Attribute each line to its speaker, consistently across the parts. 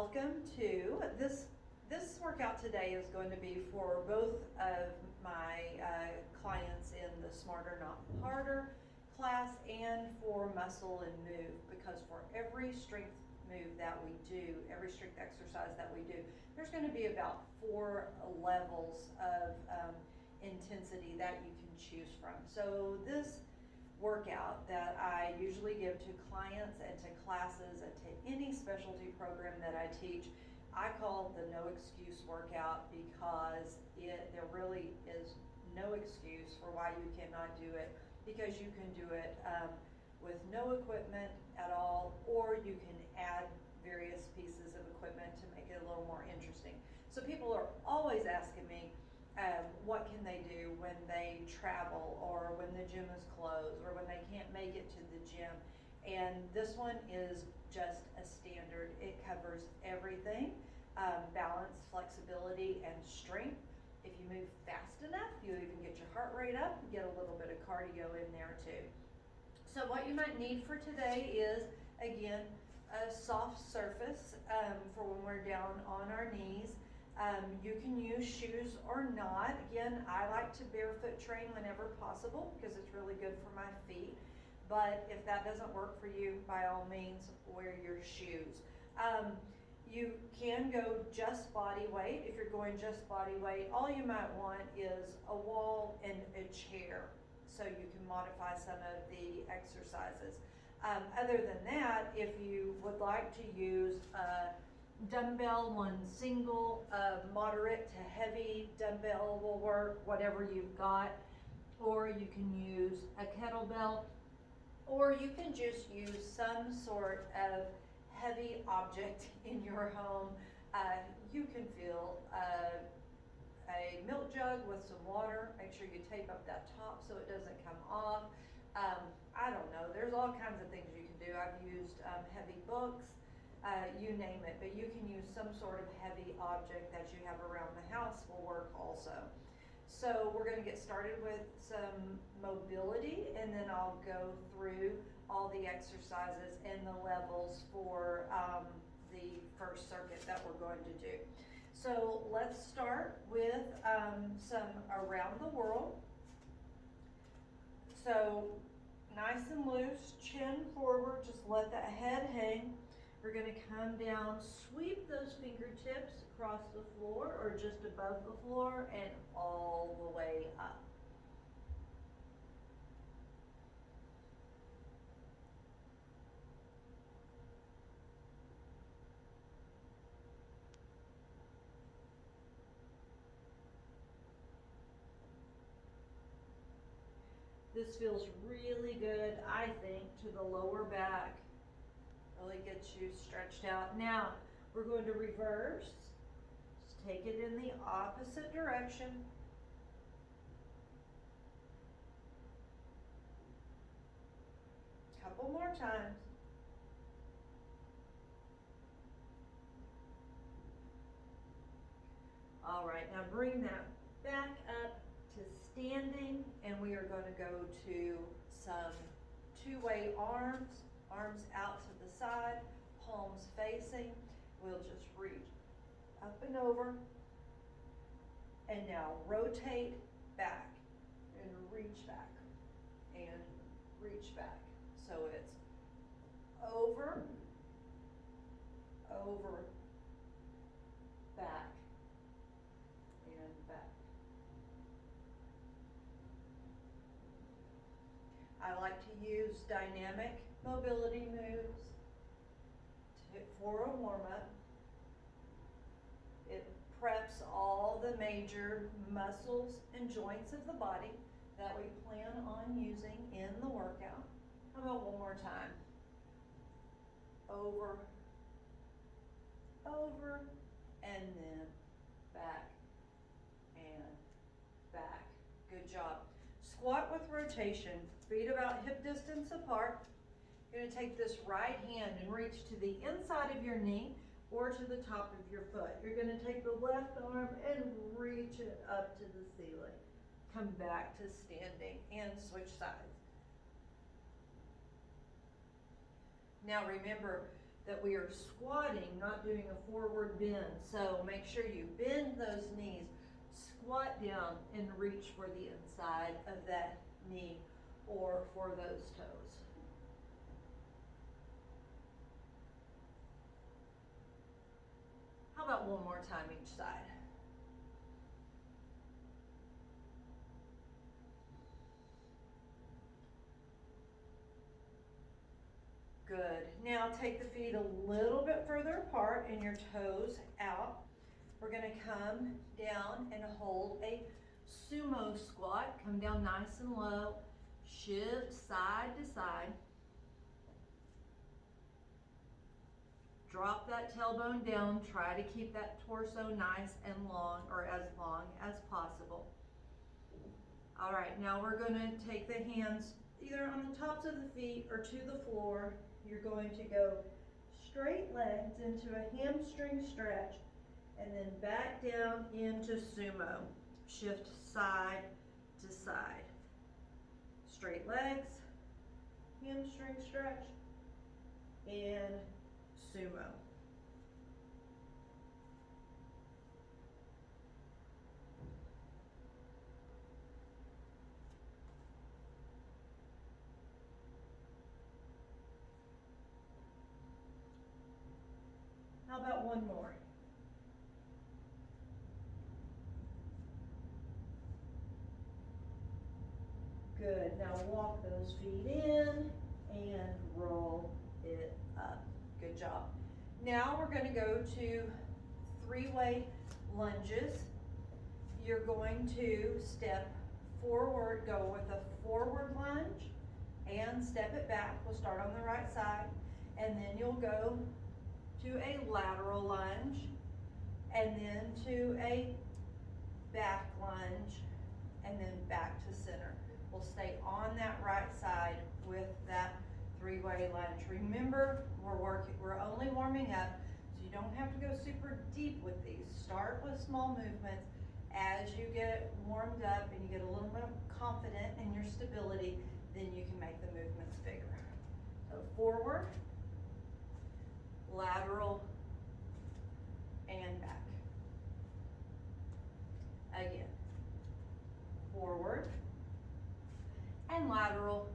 Speaker 1: welcome to this workout today is going to be for both of my clients in the Smarter Not Harder class and for Muscle and Move, because for every strength move that we do, every strength exercise that we do, there's going to be about 4 levels of intensity that you can choose from. So this workout that I usually give to clients and to classes and to any specialty program that I teach, I call the no excuse workout, because there really is no excuse for why you cannot do it, because you can do it with no equipment at all, or you can add various pieces of equipment to make it a little more interesting. So people are always asking me, what can they do when they travel, or when the gym is closed, or when they can't make it to the gym? And this one is just a standard. It covers everything, balance, flexibility, and strength. If you move fast enough, you even get your heart rate up, get a little bit of cardio in there too. So what you might need for today is, again, a soft surface for when we're down on our knees. You can use shoes or not. Again, I like to barefoot train whenever possible because it's really good for my feet. But if that doesn't work for you, by all means, wear your shoes. You can go just body weight. If you're going just body weight, all you might want is a wall and a chair, so you can modify some of the exercises. Other than that, if you would like to use dumbbell, one single, moderate to heavy dumbbell will work, whatever you've got, or you can use a kettlebell, or you can just use some sort of heavy object in your home. You can fill a milk jug with some water. Make sure you tape up that top so it doesn't come off. I don't know, there's all kinds of things you can do. I've used heavy books. You name it, but you can use some sort of heavy object that you have around the house will work also. So we're going to get started with some mobility, and then I'll go through all the exercises and the levels for the first circuit that we're going to do. So let's start with some around the world. So nice and loose, chin forward, just let that head hang. We're going to come down, sweep those fingertips across the floor or just above the floor and all the way up. This feels really good, I think, to the lower back. Really gets you stretched out. Now, we're going to reverse. Just take it in the opposite direction. Couple more times. All right, now bring that back up to standing, and we are going to go to some two-way arms out to the side, palms facing. We'll just reach up and over, and now rotate back and reach back and reach back. So it's over, back, and back. I like to use dynamic mobility moves for a warm-up. It preps all the major muscles and joints of the body that we plan on using in the workout. How about one more time? Over, and then back and back. Good job. Squat with rotation, feet about hip distance apart. You're going to take this right hand and reach to the inside of your knee or to the top of your foot. You're going to take the left arm and reach it up to the ceiling. Come back to standing and switch sides. Now remember, that we are squatting, not doing a forward bend. So make sure you bend those knees, squat down, and reach for the inside of that knee or for those toes. How about one more time each side? Good. Now take the feet a little bit further apart and your toes out. We're going to come down and hold a sumo squat. Come down nice and low. Shift side to side. Drop that tailbone down. Try to keep that torso nice and long, or as long as possible. All right, now we're going to take the hands either on the tops of the feet or to the floor. You're going to go straight legs into a hamstring stretch and then back down into sumo. Shift side to side. Straight legs, hamstring stretch, and sumo. How about one more? Good. Now walk those feet in and roll it up. Good job. Now we're going to go to three-way lunges. You're going to step forward, go with a forward lunge and step it back. We'll start on the right side, and then you'll go to a lateral lunge and then to a back lunge and then back to center. We'll stay on that right side with that three-way lunge. Remember, we're only warming up, so you don't have to go super deep with these. Start with small movements. As you get warmed up and you get a little bit confident in your stability, then you can make the movements bigger. So forward, lateral, and back. Again, forward and lateral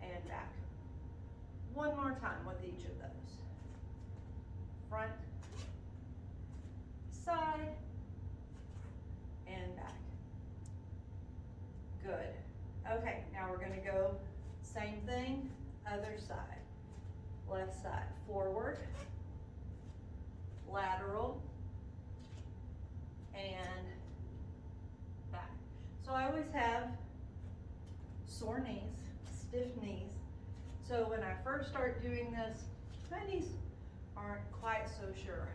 Speaker 1: and back. One more time with each of those. Front, side, and back. Good. Okay, now we're going to go same thing, other side. Left side, forward, lateral, and back. So I always have sore knees, stiff knees. So when I first start doing this, my knees aren't quite so sure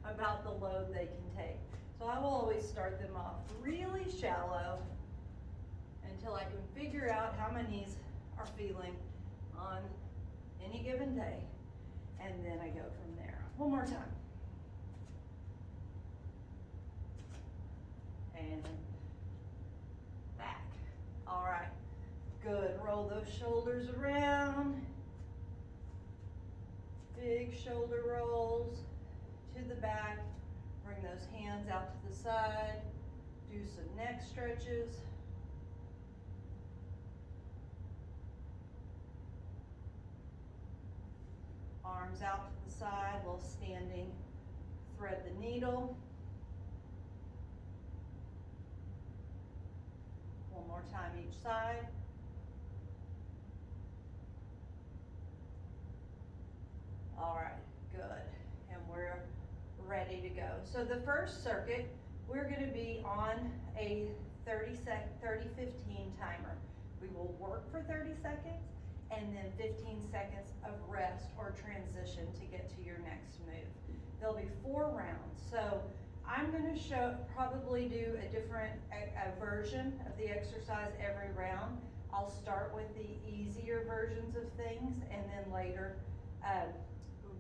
Speaker 1: about the load they can take. So I will always start them off really shallow until I can figure out how my knees are feeling on any given day, and then I go from there. One more time. And back. All right, good. Roll those shoulders around. Big shoulder rolls to the back. Bring those hands out to the side. Do some neck stretches. Arms out to the side while standing. Thread the needle. One more time each side. All right, good. And we're ready to go. So the first circuit, we're going to be on a 30-15 timer. We will work for 30 seconds and then 15 seconds of rest or transition to get to your next move. There'll be 4 rounds. So I'm going to probably do a different version of the exercise every round. I'll start with the easier versions of things and then later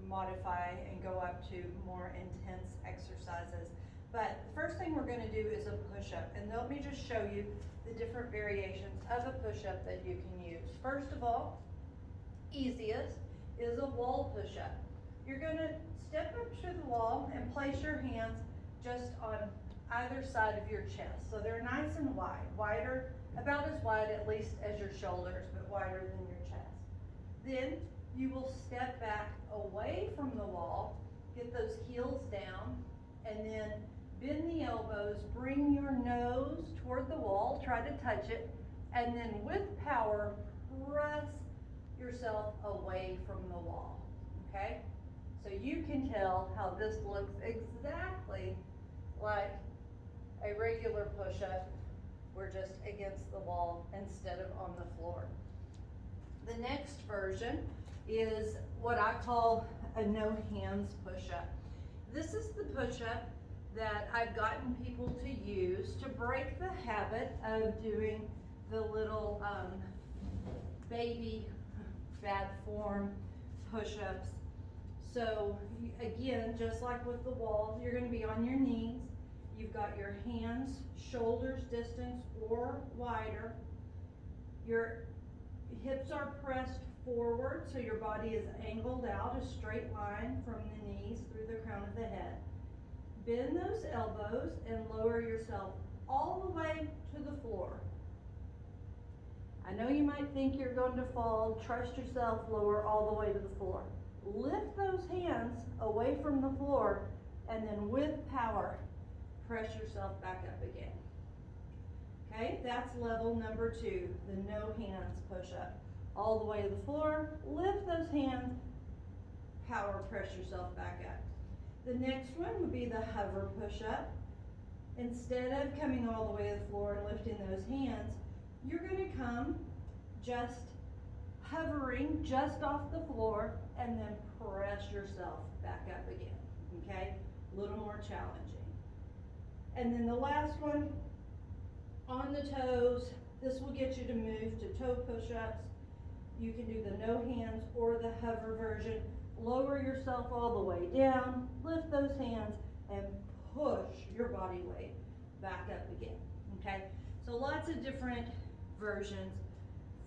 Speaker 1: modify and go up to more intense exercises. But the first thing we're going to do is a push-up, and let me just show you the different variations of a push-up that you can use. First of all, easiest is a wall push-up. You're gonna step up to the wall and place your hands just on either side of your chest. So they're nice and wide, wider, about as wide at least as your shoulders, but wider than your chest. Then you will step back away from the wall, get those heels down, and then bend the elbows, bring your nose toward the wall, try to touch it, and then with power, press yourself away from the wall, okay? So you can tell how this looks exactly like a regular push-up. We're just against the wall instead of on the floor. The next version is what I call a no hands push-up. This is the push-up that I've gotten people to use to break the habit of doing the little baby bad form push-ups. So again, just like with the wall, you're going to be on your knees. You've got your hands shoulders distance or wider. Your hips are pressed forward, so your body is angled out a straight line from the knees through the crown of the head. Bend those elbows and lower yourself all the way to the floor. I know you might think you're going to fall. Trust yourself, lower all the way to the floor. Lift those hands away from the floor, and then with power, press yourself back up again. Okay, that's level number 2, the no hands push-up. All the way to the floor, lift those hands, power, press yourself back up. The next one would be the hover push-up. Instead of coming all the way to the floor and lifting those hands, you're going to come just hovering just off the floor and then press yourself back up again, okay? A little more challenging. And then the last one, on the toes, this will get you to move to toe push-ups. You can do the no hands or the hover version. Lower yourself all the way down, lift those hands, and push your body weight back up again, okay? So lots of different versions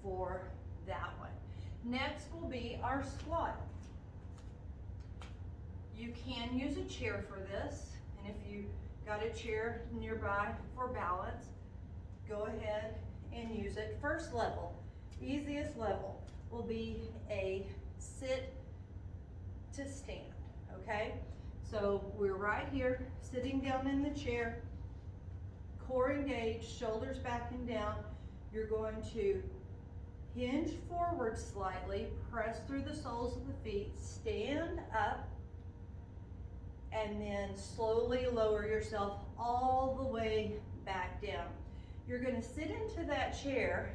Speaker 1: for that one. Next will be our squat. You can use a chair for this, and if you got a chair nearby for balance, go ahead and use it. First level, easiest level, will be a sit to stand, okay? So we're right here, sitting down in the chair, core engaged, shoulders back and down. You're going to hinge forward slightly, press through the soles of the feet, stand up, and then slowly lower yourself all the way back down. You're going to sit into that chair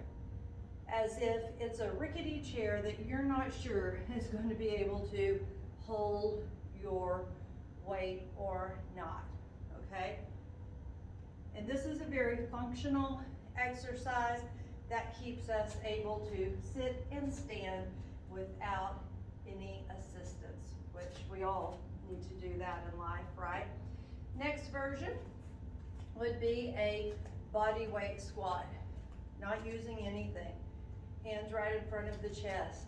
Speaker 1: as if it's a rickety chair that you're not sure is going to be able to hold your weight or not, okay? And this is a very functional exercise that keeps us able to sit and stand without any assistance, which we all need to do that in life, right? Next version would be a body weight squat, not using anything. Hands right in front of the chest,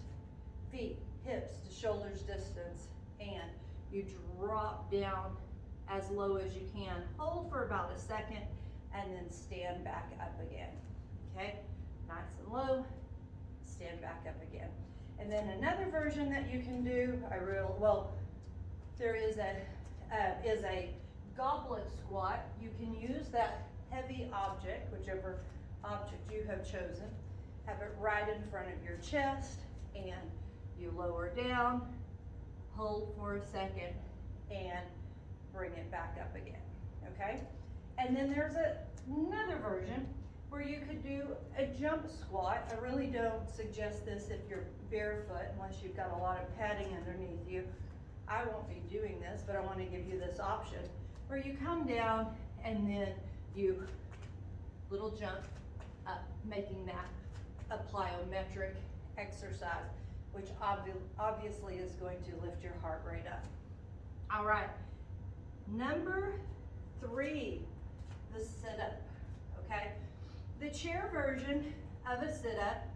Speaker 1: feet, hips to shoulders distance, and you drop down as low as you can. Hold for about a second, and then stand back up again, okay? Nice and low, stand back up again. And then another version that you can do, there is a goblet squat. You can use that heavy object, whichever object you have chosen, have it right in front of your chest, and you lower down, hold for a second, and bring it back up again, okay? And then there's another version where you could do a jump squat. I really don't suggest this if you're barefoot, unless you've got a lot of padding underneath you. I won't be doing this, but I want to give you this option, where you come down and then you little jump up, making that a plyometric exercise, which obviously is going to lift your heart rate up. All right, number 3, the sit-up, okay? The chair version of a sit-up,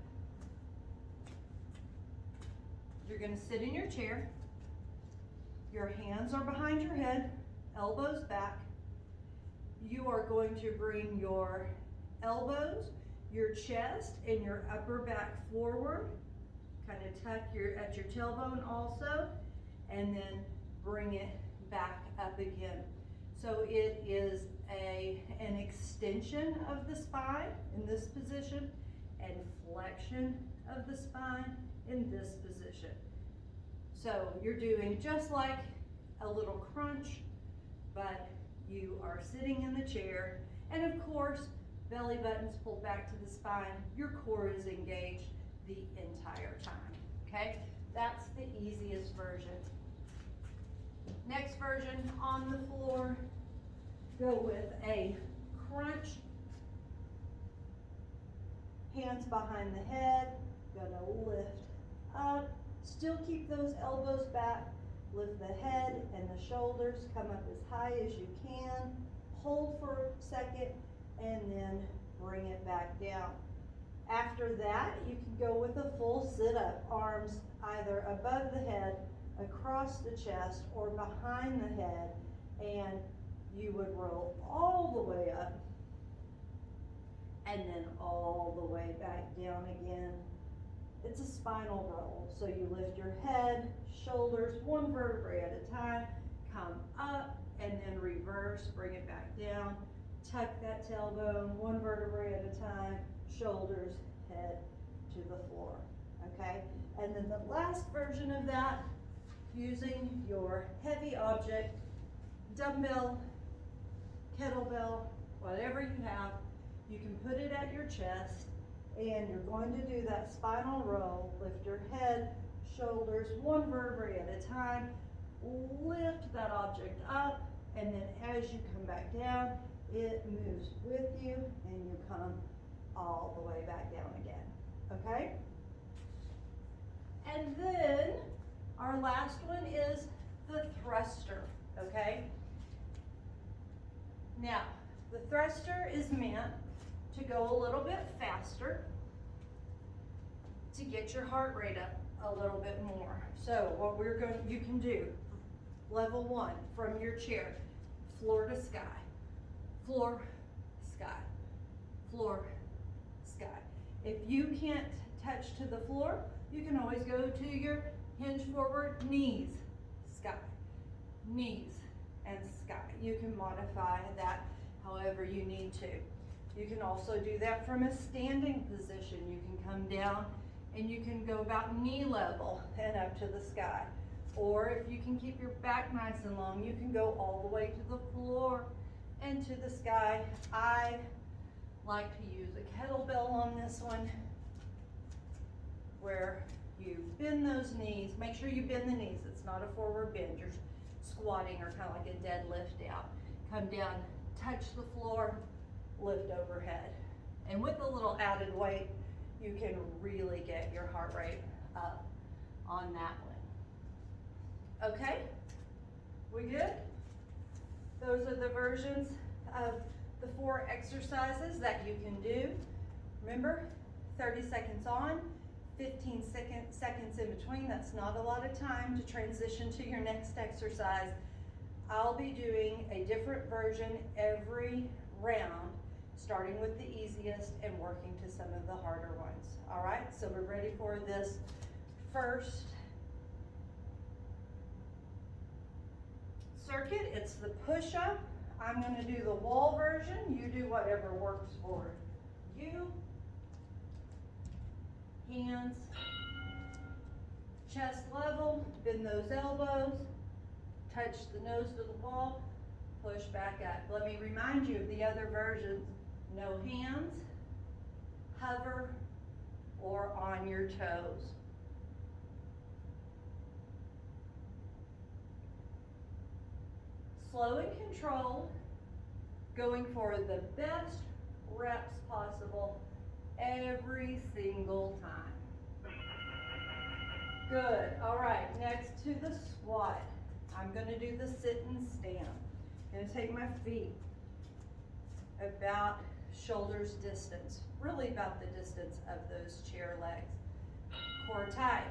Speaker 1: You're gonna sit in your chair. Your hands are behind your head, elbows back. You are going to bring your elbows, your chest, and your upper back forward. Kind of tuck at your tailbone also, and then bring it back up again. So it is an extension of the spine in this position and flexion of the spine in this position. So you're doing just like a little crunch, but you are sitting in the chair, and of course, belly button's pulled back to the spine. Your core is engaged the entire time, okay? That's the easiest version. Next version, on the floor, go with a crunch. Hands behind the head, gonna lift up. Still keep those elbows back. Lift the head and the shoulders, come up as high as you can. Hold for a second, and then bring it back down. After that, you can go with a full sit-up, arms either above the head, across the chest, or behind the head, and you would roll all the way up, and then all the way back down again. It's a spinal roll, so you lift your head, shoulders, one vertebrae at a time, come up, and then reverse, bring it back down, tuck that tailbone, one vertebrae at a time, shoulders, head to the floor, okay? And then the last version of that, using your heavy object, dumbbell, kettlebell, whatever you have, you can put it at your chest, and you're going to do that spinal roll. Lift your head, shoulders, one vertebrae at a time, lift that object up, and then as you come back down, it moves with you, and you come all the way back down again, okay? And then our last one is the thruster, okay? Now, the thruster is meant to go a little bit faster to get your heart rate up a little bit more. So what you can do, level 1, from your chair, floor to sky, floor, sky, floor, sky. If you can't touch to the floor, you can always go to your hinge forward, knees, sky, knees, and sky. You can modify that however you need to. You can also do that from a standing position. You can come down and you can go about knee level and up to the sky. Or if you can keep your back nice and long, you can go all the way to the floor and to the sky. I like to use a kettlebell on this one, where you bend those knees. Make sure you bend the knees. It's not a forward bend. You're squatting or kind of like a deadlift out. Come down, touch the floor, lift overhead. And with a little added weight, you can really get your heart rate up on that one. Okay, we good? Those are the versions of the 4 exercises that you can do. Remember, 30 seconds on, 15 seconds in between. That's not a lot of time to transition to your next exercise. I'll be doing a different version every round, starting with the easiest and working to some of the harder ones. All right, so we're ready for this first circuit. It's the push-up. I'm going to do the wall version. You do whatever works for you. Hands, chest level, bend those elbows, touch the nose to the wall, push back up. Let me remind you of the other versions. No hands, hover, or on your toes. Slow and controlled, going for the best reps possible every single time. Good. All right, next to the squat. I'm going to do the sit and stand. I'm going to take my feet about shoulders distance, really about the distance of those chair legs. Core tight.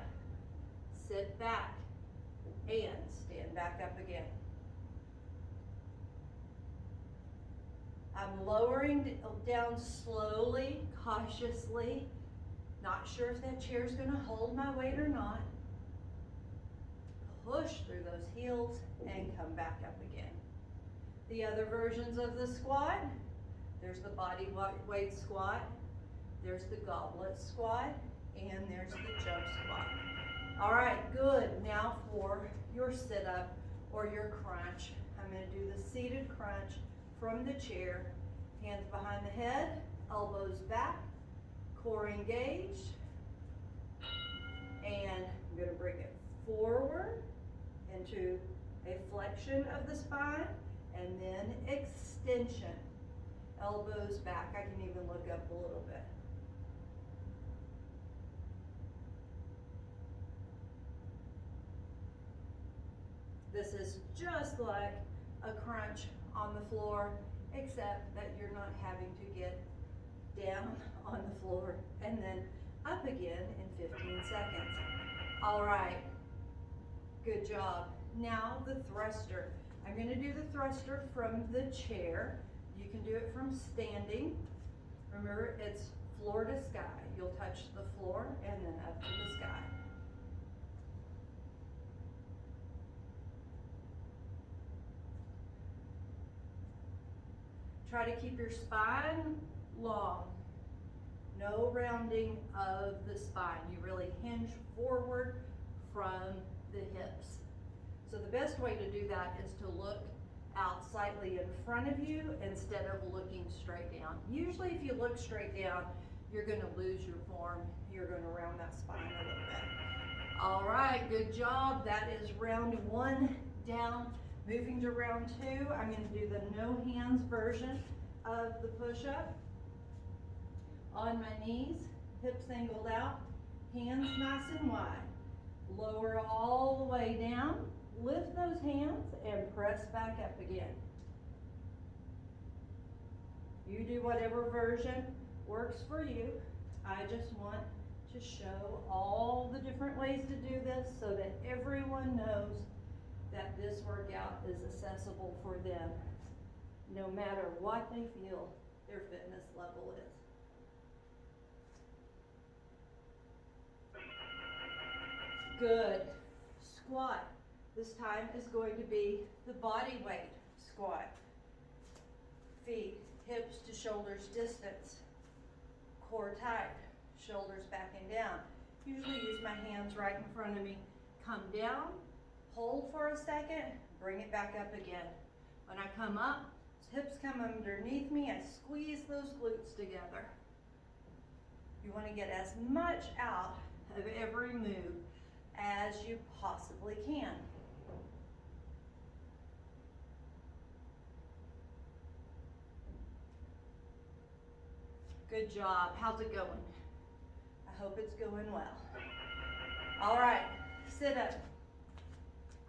Speaker 1: sit back, and stand back up again. I'm lowering down slowly, cautiously, not sure if that chair's gonna hold my weight or not. Push through those heels and come back up again. The other versions of the squat, there's the body weight squat, there's the goblet squat, and there's the jump squat. All right, good. Now for your sit-up or your crunch. I'm gonna do the seated crunch from the chair, hands behind the head, elbows back, core engaged, and I'm gonna bring it forward into a flexion of the spine, and then extension. Elbows back. I can even look up a little bit. This is just like a crunch on the floor, except that you're not having to get down on the floor and then up again in 15 seconds. All right, good job. Now the thruster. I'm gonna do the thruster from the chair. You can do it from standing. Remember, it's floor to sky. You'll touch the floor and then up to the sky. Try to keep your spine long. No rounding of the spine. You really hinge forward from the hips. So the best way to do that is to look out slightly in front of you instead of looking straight down. Usually if you look straight down, you're gonna lose your form. You're gonna round that spine a little bit. All right, good job. That is round one down. Moving to round two, I'm gonna do the no hands version of the push-up. On my knees, hips angled out, hands nice and wide. Lower all the way down, lift those hands and press back up again. You do whatever version works for you. I just want to show all the different ways to do this so that everyone knows that this workout is accessible for them, no matter what they feel their fitness level is. Good. Squat. This time is going to be the body weight squat. Feet, hips to shoulders distance. Core tight, shoulders back and down. Usually use my hands right in front of me. Come down, hold for a second, bring it back up again. When I come up, hips come underneath me, I squeeze those glutes together. You want to get as much out of every move as you possibly can. Good job. How's it going? I hope it's going well. All right, sit up.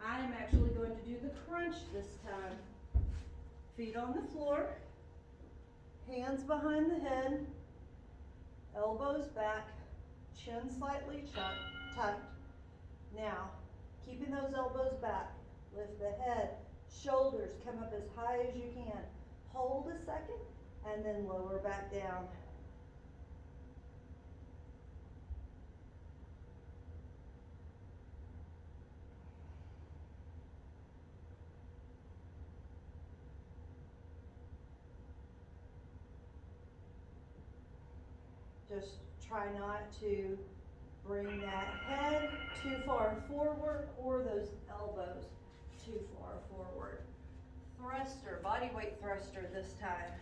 Speaker 1: I am actually going to do the crunch this time. Feet on the floor, hands behind the head, elbows back, chin slightly tucked. Now, keeping those elbows back, lift the head, shoulders come up as high as you can. Hold a second and then lower back down. Just try not to bring that head too far forward or those elbows too far forward. Thruster, body weight thruster this time.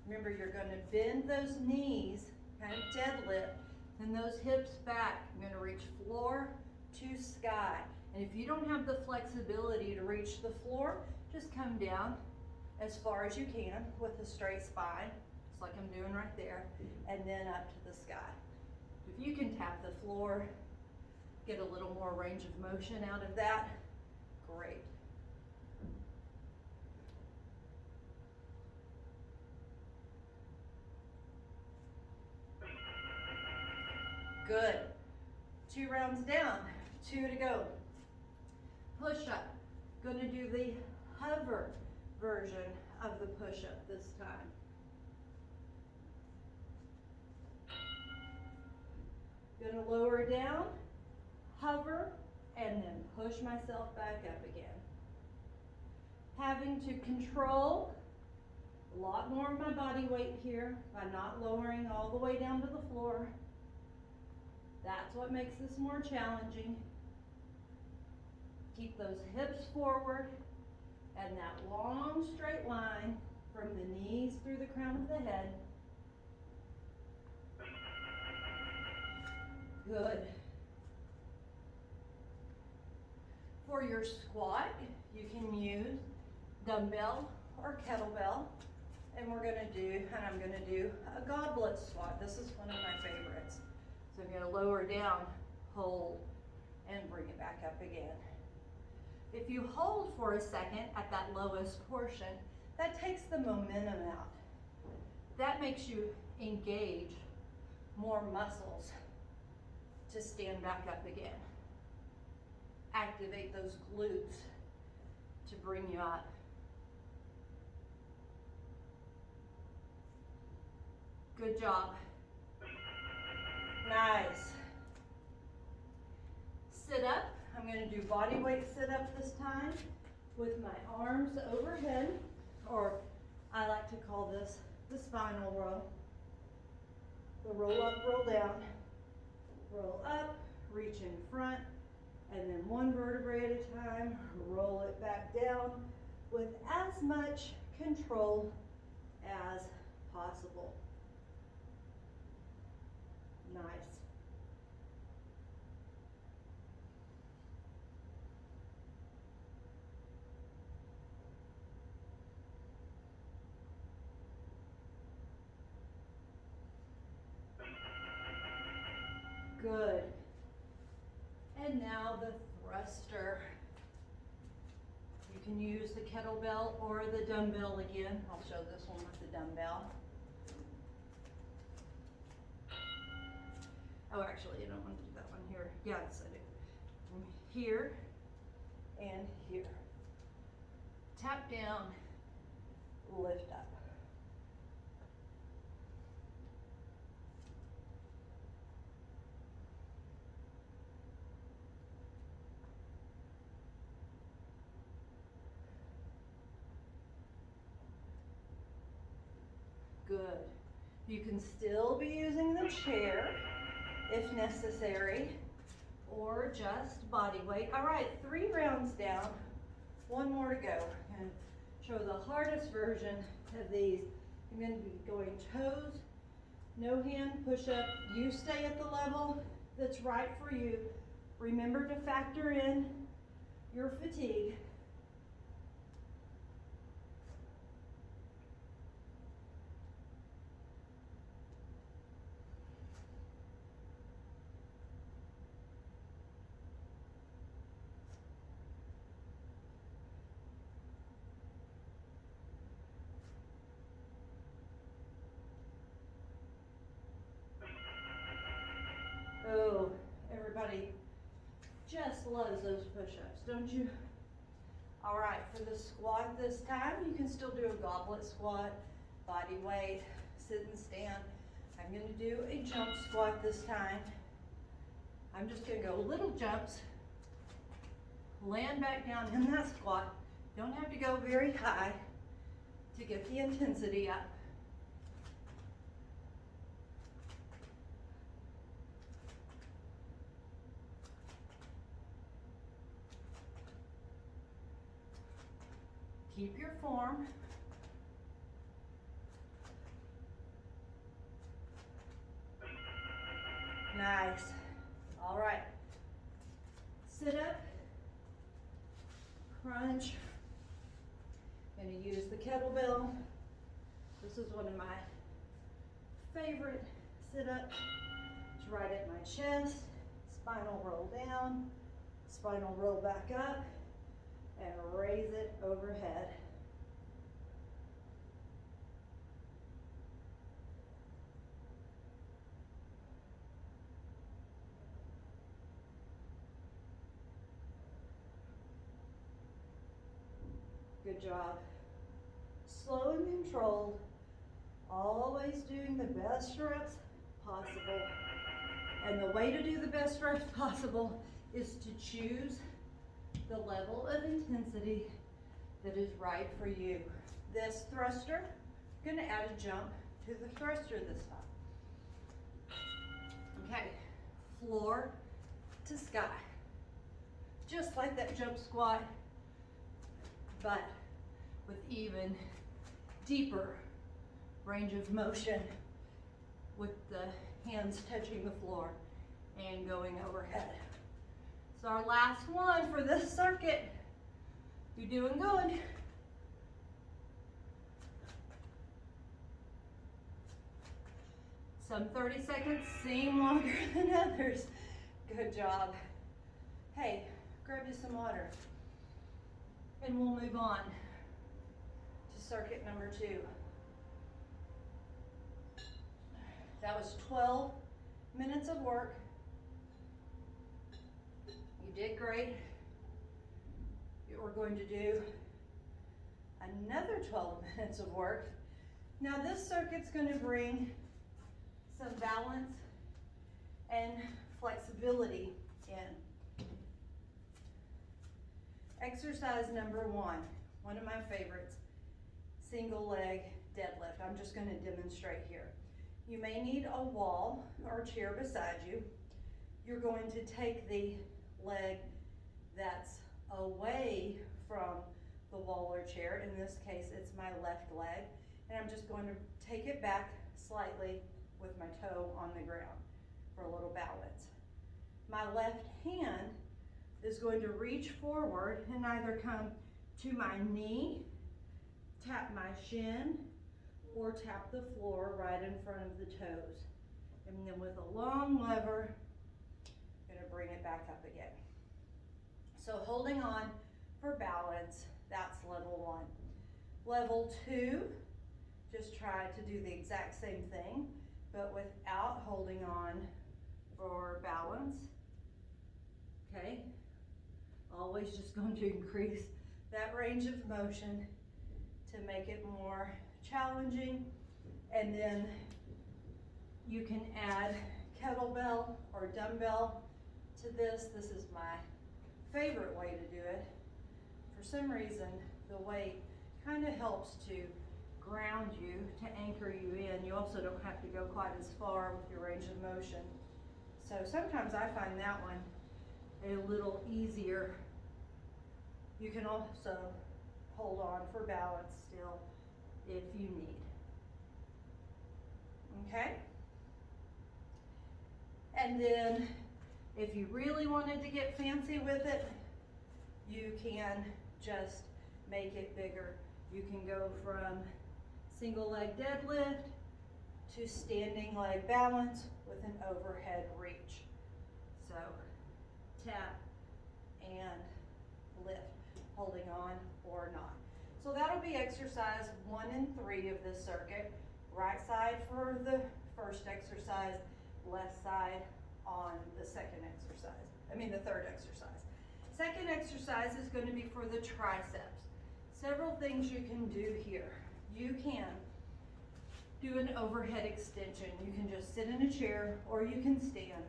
Speaker 1: Remember, you're going to bend those knees, kind of deadlift, and those hips back. You're going to reach floor to sky. And if you don't have the flexibility to reach the floor, just come down as far as you can with a straight spine, just like I'm doing right there, and then up to the sky. If you can tap the floor, get a little more range of motion out of that, great. Good. 2 rounds down, 2 to go. Push up. Gonna do the hover version of the push up this time. Gonna lower down, hover, and then push myself back up again. Having to control a lot more of my body weight here by not lowering all the way down to the floor. That's what makes this more challenging. Keep those hips forward and that long straight line from the knees through the crown of the head. Good. For your squat, you can use dumbbell or kettlebell. And I'm gonna do a goblet squat. This is one of my favorites. So I'm gonna lower down, hold, and bring it back up again. If you hold for a second at that lowest portion, that takes the momentum out. That makes you engage more muscles to stand back up again. Activate those glutes to bring you up. Good job. Nice. Sit up. I'm going to do body weight sit up this time with my arms overhead, or I like to call this the spinal row. The roll up, roll down, roll up, reach in front, and then one vertebrae at a time, roll it back down with as much control as possible. Nice. Good. And now the thruster. You can use the kettlebell or the dumbbell again. I'll show this one with the dumbbell. Oh, actually, I don't want to do that one here. Yes, I do. From here and here. Tap down, lift up. Good. You can still be using the chair if necessary, or just body weight. All right, 3 rounds down, 1 more to go. And show the hardest version of these. I'm going to be going toes, no hand push up. You stay at the level that's right for you. Remember to factor in your fatigue. Oh, everybody just loves those push-ups, don't you? All right, for the squat this time, you can still do a goblet squat, body weight, sit and stand. I'm gonna do a jump squat this time. I'm just gonna go little jumps, land back down in that squat. Don't have to go very high to get the intensity up. Keep your form. Nice. All right. Sit up, crunch. I'm going to use the kettlebell. This is one of my favorite sit-ups. It's right at my chest. Spinal roll down, spinal roll back up, and raise it overhead. Good job. Slow and controlled. Always doing the best reps possible. And the way to do the best reps possible is to choose the level of intensity that is right for you. This thruster, I'm gonna add a jump to the thruster this time. Okay, floor to sky. Just like that jump squat, but with even deeper range of motion with the hands touching the floor and going overhead. So our last one for this circuit. You're doing good. Some 30 seconds seem longer than others. Good job. Hey, grab you some water. And we'll move on to circuit number 2. That was 12 minutes of work. You did great. We're going to do another 12 minutes of work. Now this circuit's going to bring some balance and flexibility in. Exercise number 1, one of my favorites, single leg deadlift. I'm just going to demonstrate here. You may need a wall or chair beside you. You're going to take the leg that's away from the wall or chair. In this case, it's my left leg. And I'm just going to take it back slightly with my toe on the ground for a little balance. My left hand is going to reach forward and either come to my knee, tap my shin, or tap the floor right in front of the toes. And then with a long lever, I'm gonna bring it back up again. So holding on for balance, that's level 1. Level 2, just try to do the exact same thing, but without holding on for balance. Okay, always just going to increase that range of motion to make it more challenging. And then you can add kettlebell or dumbbell to this. This is my favorite way to do it. For some reason, the weight kind of helps to ground you, to anchor you in. You also don't have to go quite as far with your range of motion. So sometimes I find that one a little easier. You can also hold on for balance still if you need. Okay? And then if you really wanted to get fancy with it, you can just make it bigger. You can go from single leg deadlift to standing leg balance with an overhead reach. So tap and lift, holding on or not. So that'll be exercise 1 and 3 of this circuit. Right side for the first exercise, left side on the third exercise. Second exercise is going to be for the triceps. Several things you can do here. You can do an overhead extension. You can just sit in a chair or you can stand.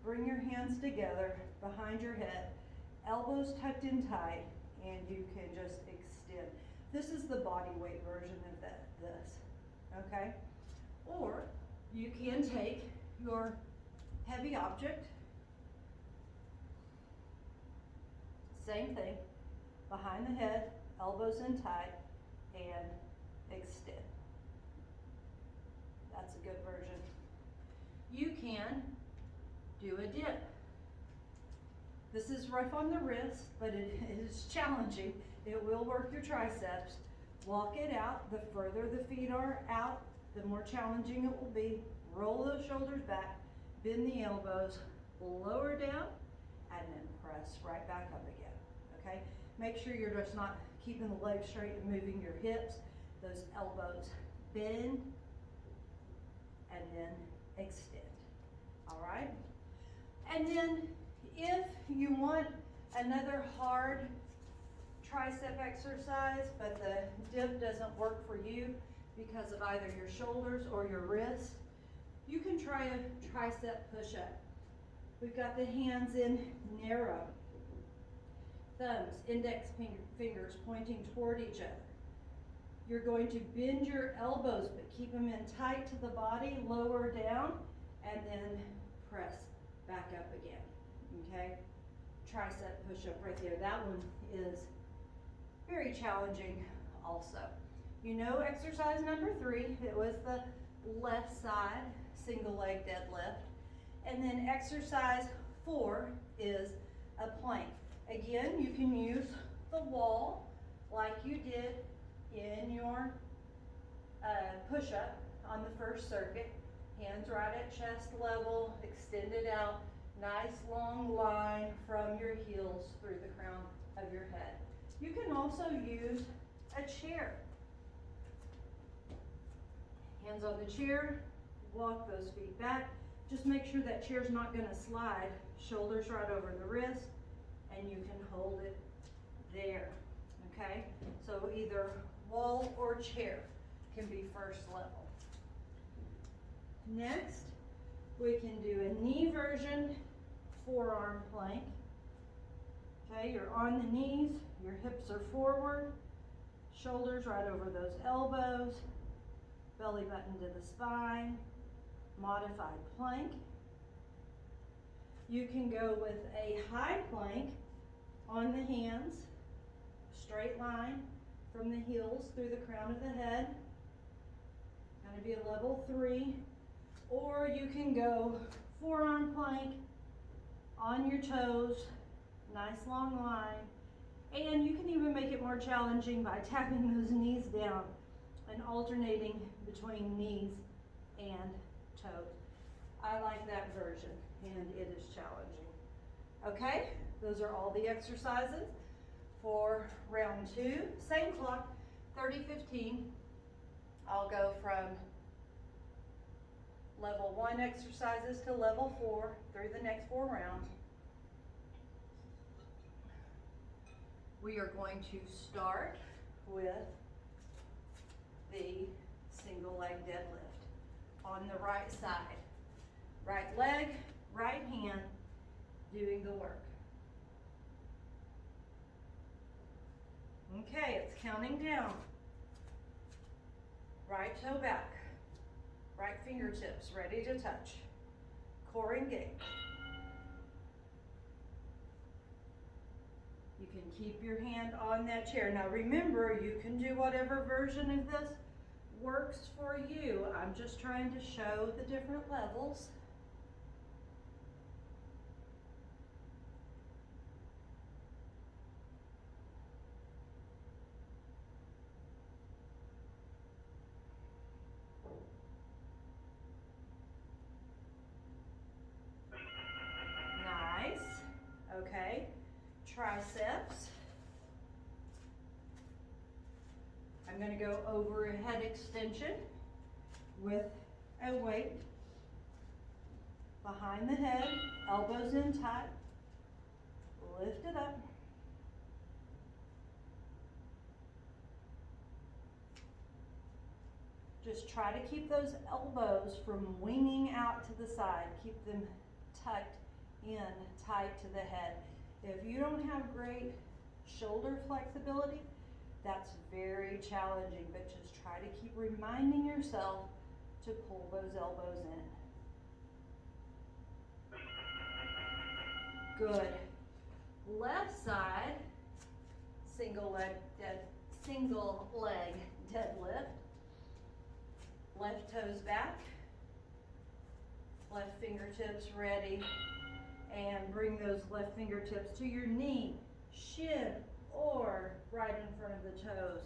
Speaker 1: Bring your hands together behind your head, elbows tucked in tight, and you can just extend. This is the body weight version of this, okay? Or you can take your heavy object, same thing, behind the head, elbows in tight, and extend. That's a good version. You can do a dip. This is rough on the wrist, but it is challenging. It will work your triceps. Walk it out. The further the feet are out, the more challenging it will be. Roll those shoulders back, bend the elbows, lower down, and then press right back up again, okay? Make sure you're just not keeping the legs straight and moving your hips. Those elbows bend, and then extend, all right? And then if you want another hard tricep exercise, but the dip doesn't work for you because of either your shoulders or your wrists, you can try a tricep push-up. We've got the hands in narrow, thumbs, index fingers pointing toward each other. You're going to bend your elbows, but keep them in tight to the body, lower down, and then press back up again, okay? Tricep push-up right there. That one is very challenging also. You know exercise number 3, it was the left side single leg deadlift. And then exercise 4 is a plank. Again, you can use the wall like you did in your push-up on the first circuit. Hands right at chest level, extended out, nice long line from your heels through the crown of your head. You can also use a chair. Hands on the chair, walk those feet back. Just make sure that chair's not going to slide. Shoulders right over the wrist, and you can hold it there, okay? So either wall or chair can be first level. Next, we can do a knee version, forearm plank. Okay, you're on the knees, your hips are forward, shoulders right over those elbows, belly button to the spine, modified plank. You can go with a high plank on the hands, straight line from the heels through the crown of the head, kind of be a level 3. Or you can go forearm plank on your toes, nice long line, and you can even make it more challenging by tapping those knees down and alternating between knees and toes. I like that version, and it is challenging. Okay, those are all the exercises for round 2. Same clock, 30-15. I'll go from level 1 exercises to level 4 through the next 4 rounds. We are going to start with the single leg deadlift on the right side. Right leg, right hand doing the work. Okay, it's counting down. Right toe back. Right fingertips ready to touch. Core engaged. You can keep your hand on that chair. Now remember, you can do whatever version of this works for you. I'm just trying to show the different levels. Nice. Okay. Triceps. I'm going to go over a head extension with a weight behind the head, elbows in tight, lift it up. Just try to keep those elbows from winging out to the side. Keep them tucked in tight to the head. If you don't have great shoulder flexibility, that's very challenging, but just try to keep reminding yourself to pull those elbows in. Good. Left side, single leg deadlift. Left toes back, left fingertips ready, and bring those left fingertips to your knee, shin, or right in front of the toes.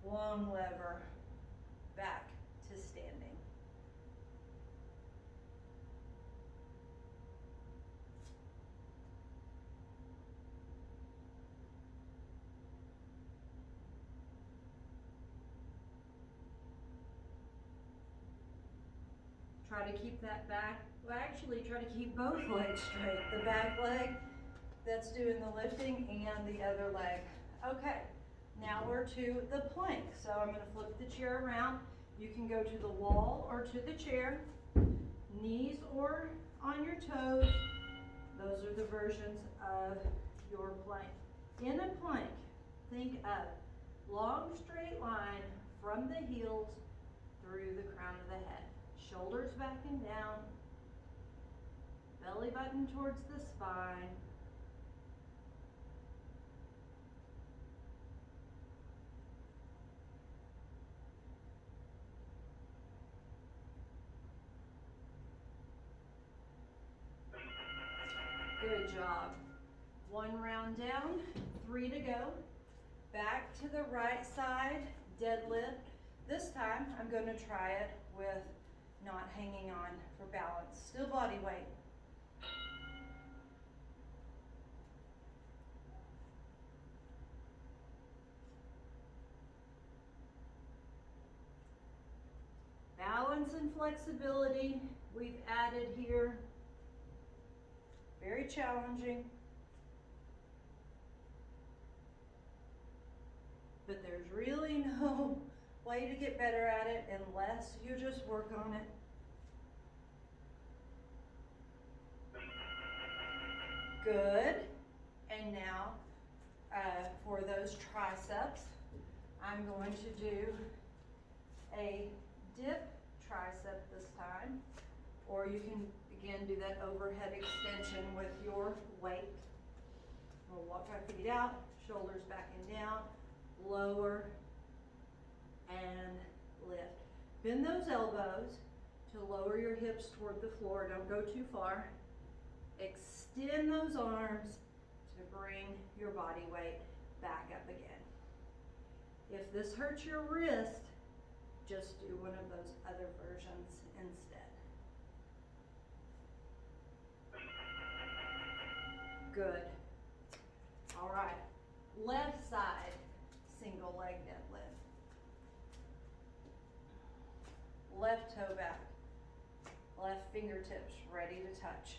Speaker 1: Long lever back to standing. Try to keep that back, well actually try to keep both legs straight. The back leg that's doing the lifting and the other leg Okay, now we're to the plank. So I'm gonna flip the chair around. You can go to the wall or to the chair, knees or on your toes. Those are the versions of your plank. In a plank, think of long straight line from the heels through the crown of the head. Shoulders back and down, belly button towards the spine. Good job. One round down, 3 to go. Back to the right side, deadlift. This time I'm going to try it with not hanging on for balance, still body weight. Balance and flexibility we've added here. Very challenging. But there's really no way to get better at it unless you just work on it. Good. And now for those triceps, I'm going to do a dip tricep this time, or you can again do that overhead extension with your weight. We'll walk our feet out, shoulders back and down, lower and lift. Bend those elbows to lower your hips toward the floor. Don't go too far. Extend those arms to bring your body weight back up again. If this hurts your wrist, just do one of those other versions instead. Good. All right. Left side, single leg deadlift. Left toe back. Left fingertips ready to touch.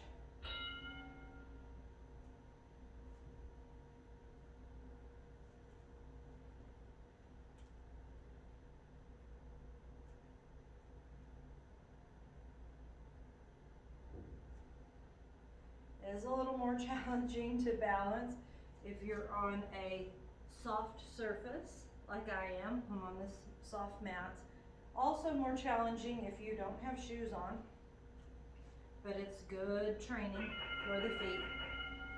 Speaker 1: It is a little more challenging to balance if you're on a soft surface like I am. I'm on this soft mats. Also more challenging if you don't have shoes on, but it's good training for the feet.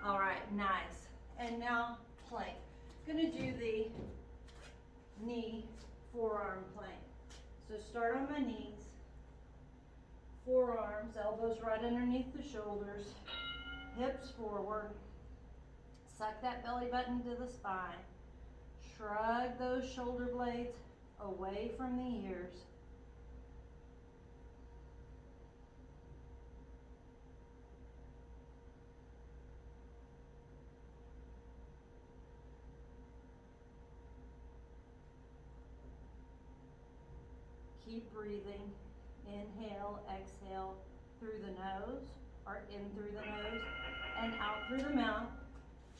Speaker 1: All right, nice. And now plank. Gonna do the knee forearm plank. So start on my knees, forearms, elbows right underneath the shoulders, hips forward, suck that belly button to the spine, shrug those shoulder blades away from the ears. Keep breathing. Inhale, exhale through the nose, or in through the nose and out through the mouth,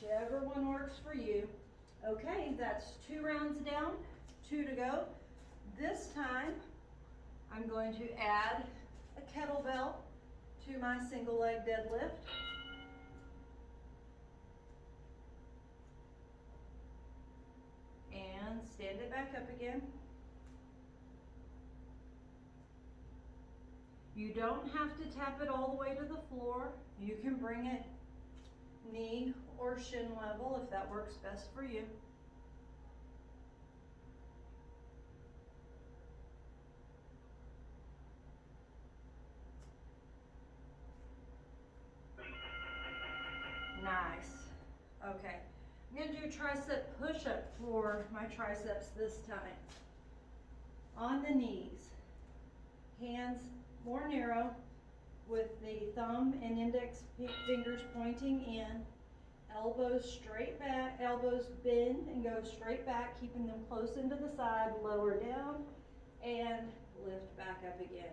Speaker 1: whichever one works for you. Okay, that's 2 rounds down, 2 to go. This time, I'm going to add a kettlebell to my single leg deadlift. And stand it back up again. You don't have to tap it all the way to the floor. You can bring it knee or shin level if that works best for you. Nice. Okay. I'm going to do a tricep push-up for my triceps this time. On the knees. Hands more narrow with the thumb and index fingers pointing in. Elbows straight back, elbows bend and go straight back, keeping them close into the side, lower down, and lift back up again.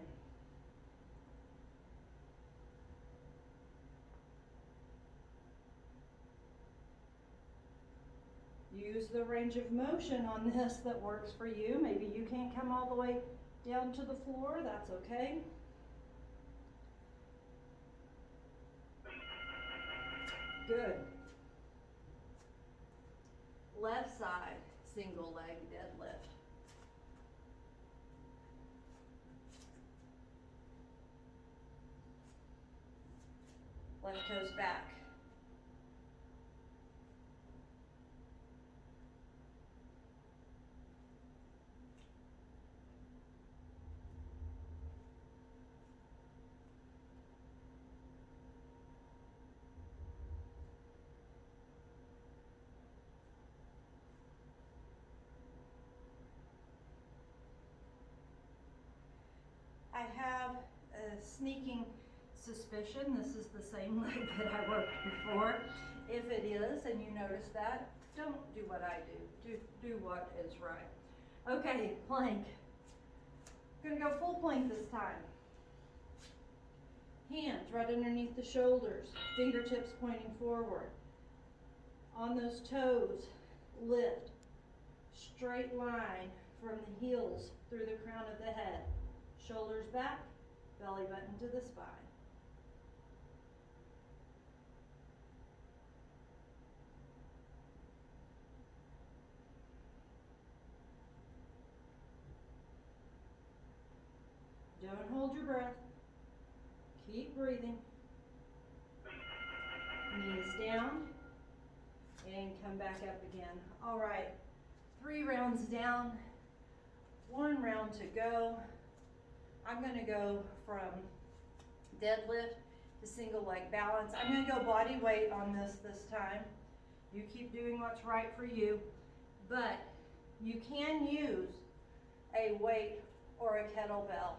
Speaker 1: Use the range of motion on this that works for you. Maybe you can't come all the way down to the floor, that's okay. Good. Left side, single leg deadlift. Left toes back. I have a sneaking suspicion this is the same leg that I worked before. If it is, and you notice that, don't do what I do. Do what is right. Okay, plank. I'm gonna go full plank this time. Hands right underneath the shoulders, fingertips pointing forward. On those toes, lift. Straight line from the heels through the crown of the head. Shoulders back, belly button to the spine. Don't hold your breath. Keep breathing. Knees down and come back up again. All right, 3 rounds down, 1 round to go. I'm gonna go from deadlift to single leg balance. I'm gonna go body weight on this time. You keep doing what's right for you, but you can use a weight or a kettlebell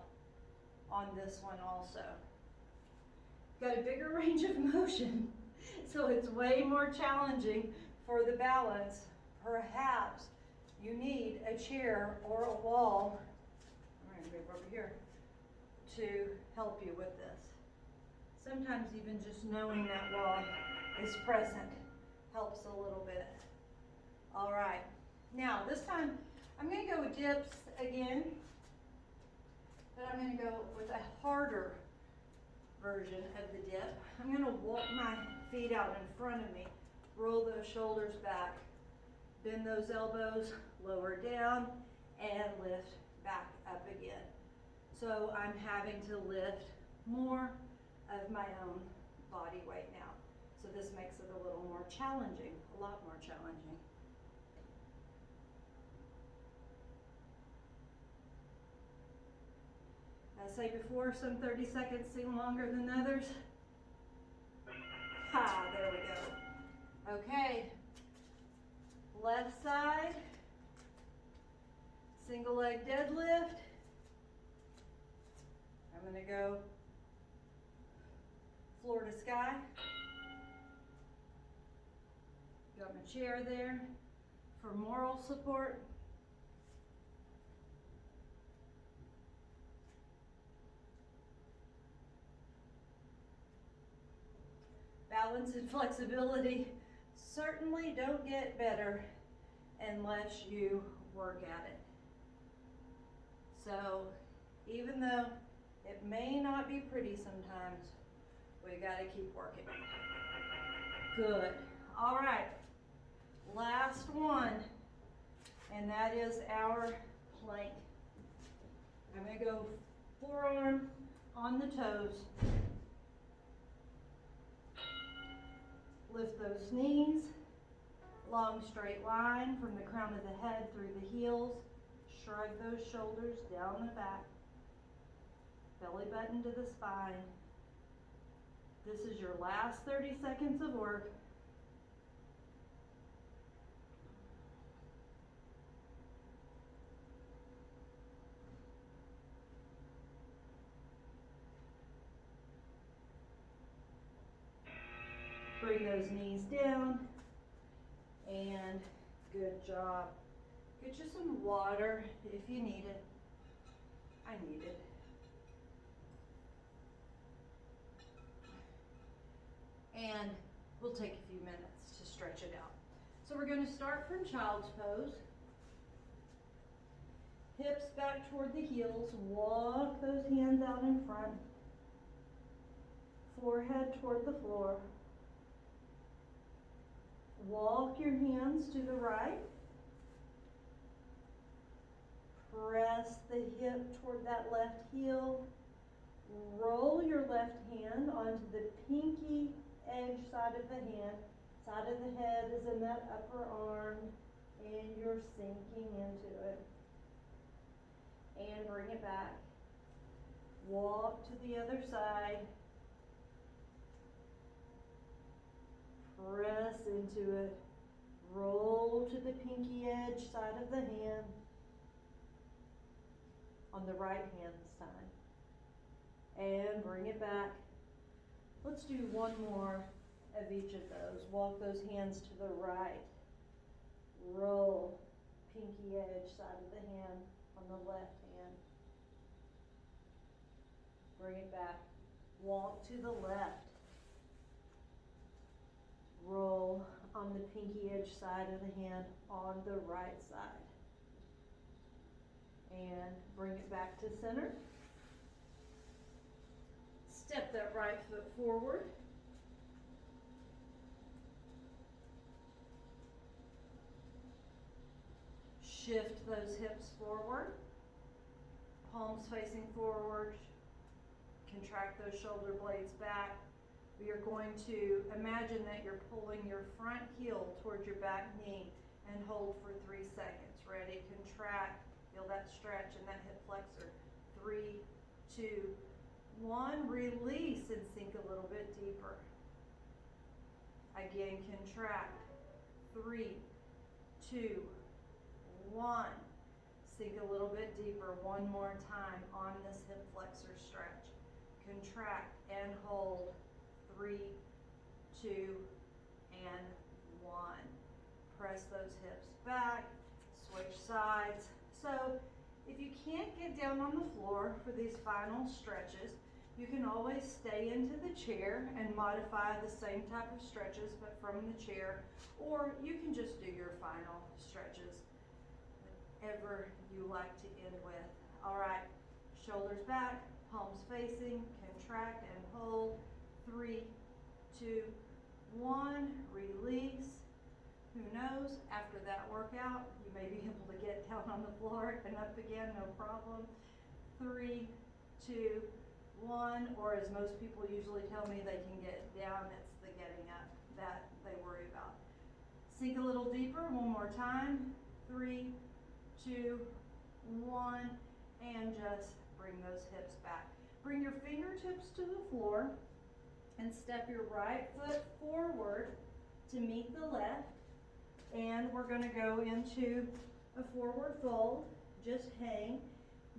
Speaker 1: on this one also. Got a bigger range of motion, so it's way more challenging for the balance. Perhaps you need a chair or a wall, I'm gonna move over here, to help you with this. Sometimes even just knowing that wall is present helps a little bit. All right, now this time I'm gonna go with dips again, but I'm gonna go with a harder version of the dip. I'm gonna walk my feet out in front of me, roll those shoulders back, bend those elbows, lower down, and lift back up again. So I'm having to lift more of my own body weight now. So this makes it a little more challenging, a lot more challenging. As I say before, some 30 seconds seem longer than others. Ha, there we go. Okay, left side, single leg deadlift. I'm gonna go floor to sky. Got my chair there for moral support. Balance and flexibility certainly don't get better unless you work at it. So even though it may not be pretty sometimes, we gotta keep working. Good. All right, last one, and that is our plank. I'm gonna go forearm on the toes. Lift those knees, long straight line from the crown of the head through the heels. Shrug those shoulders down the back. Belly button to the spine. This is your last 30 seconds of work. Bring those knees down, and good job. Get you some water if you need it. I need it. And we'll take a few minutes to stretch it out. So we're going to start from child's pose. Hips back toward the heels, walk those hands out in front. Forehead toward the floor. Walk your hands to the right. Press the hip toward that left heel. Roll your left hand onto the pinky edge side of the hand. Side of the head is in that upper arm, and you're sinking into it. And bring it back. Walk to the other side. Press into it. Roll to the pinky edge side of the hand on the right hand side. And bring it back. Let's do one more of each of those. Walk those hands to the right. Roll pinky edge side of the hand on the left hand. Bring it back. Walk to the left. Roll on the pinky edge side of the hand on the right side. And bring it back to center. Step that right foot forward. Shift those hips forward. Palms facing forward. Contract those shoulder blades back. We are going to imagine that you're pulling your front heel towards your back knee and hold for 3 seconds. Ready? Contract. Feel that stretch in that hip flexor. 3, 2, 1. Release and sink a little bit deeper. Again, contract. 3, 2, 1. Sink a little bit deeper. One more time on this hip flexor stretch. Contract and hold. 3, 2, and 1. Press those hips back, switch sides. So if you can't get down on the floor for these final stretches, you can always stay into the chair and modify the same type of stretches but from the chair, or you can just do your final stretches, whatever you like to end with. All right, shoulders back, palms facing, contract and hold. 3, 2, 1, release. Who knows, after that workout, you may be able to get down on the floor and up again, no problem. 3, 2, 1, or as most people usually tell me they can get down, it's the getting up that they worry about. Sink a little deeper, one more time. 3, 2, 1, and just bring those hips back. Bring your fingertips to the floor and step your right foot forward to meet the left. And we're going to go into a forward fold. Just hang.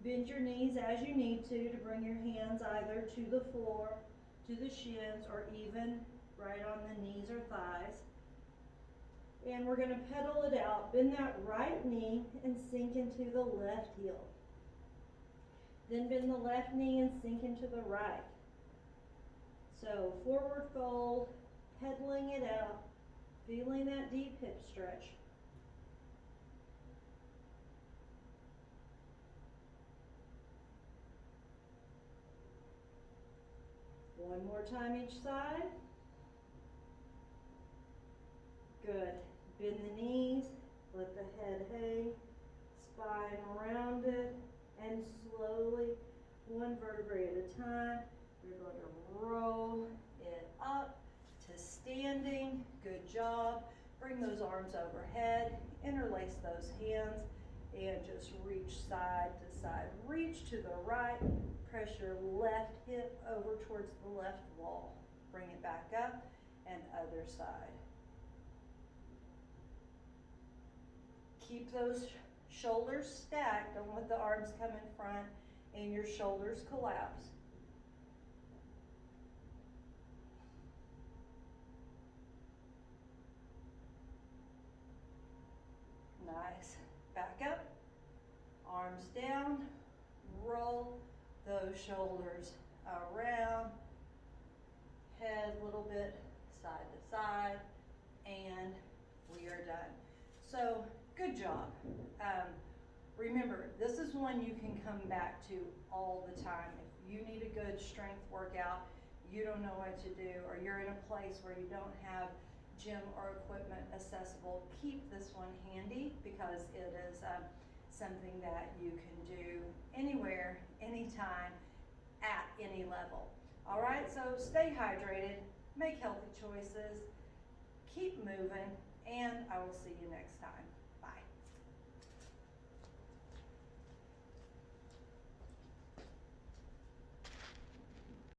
Speaker 1: Bend your knees as you need to bring your hands either to the floor, to the shins, or even right on the knees or thighs. And we're going to pedal it out. Bend that right knee and sink into the left heel. Then bend the left knee and sink into the right. So forward fold, pedaling it out, feeling that deep hip stretch. One more time each side. Good. Bend the knees, let the head hang, spine rounded, and slowly, one vertebrae at a time, you're going to roll it up to standing. Good job. Bring those arms overhead, interlace those hands, and just reach side to side. Reach to the right, press your left hip over towards the left wall. Bring it back up, and other side. Keep those shoulders stacked. Don't let the arms come in front and your shoulders collapse. Nice. Back up, arms down, roll those shoulders around, head a little bit side to side, and we are done. So, good job. Remember, this is one you can come back to all the time. If you need a good strength workout, you don't know what to do, or you're in a place where you don't have gym or equipment accessible, keep this one handy because it is something that you can do anywhere, anytime, at any level. All right, so stay hydrated, make healthy choices, keep moving, and I will see you next time.